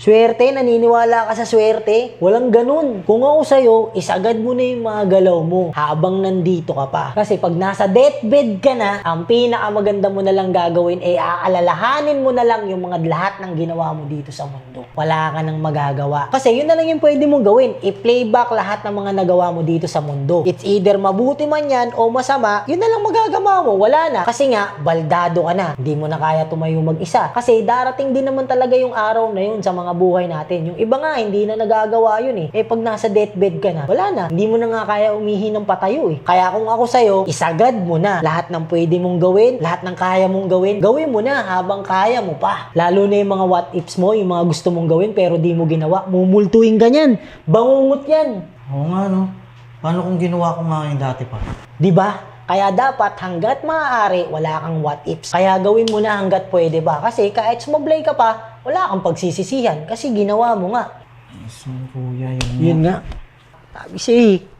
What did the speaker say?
Swerte, naniniwala ka sa swerte? Walang ganun. Kung ako sa'yo, isagad mo na yung mga galaw mo habang nandito ka pa. Kasi pag nasa deathbed ka na, ang pinakamaganda mo na lang gagawin ay aalalahanin mo na lang yung mga lahat ng ginawa mo dito sa mundo. Wala ka nang magagawa. Kasi yun na lang yung pwede mong gawin. I-playback lahat ng mga nagawa mo dito sa mundo. It's either mabuti man yan o masama, yun na lang magagawa mo. Wala na. Kasi nga, baldado ka na. Hindi mo na kaya tumayo mag-isa. Kasi darating din naman talaga yung araw na yun sa mga buhay natin. Yung iba nga, hindi na nagagawa yun eh. Pag nasa deathbed ka na, wala na. Hindi mo na nga kaya umihi ng patayo eh. Kaya kung ako sa'yo, isagad mo na. Lahat ng pwede mong gawin, lahat ng kaya mong gawin, gawin mo na habang kaya mo pa. Lalo na yung mga what ifs mo, yung mga gusto mong gawin pero di mo ginawa, mumultuhin ka niyan. Bangungot yan. Oo nga, no? Paano kung ginawa ko nga yung dati pa? Di ba? Kaya dapat hanggat maaari, wala kang what ifs. Kaya gawin mo na hanggat pwede ba? Kasi kahit sumablay ka pa, wala kang pagsisisihan kasi ginawa mo nga. Yes, kuya, Yun nga. Sabi siya eh.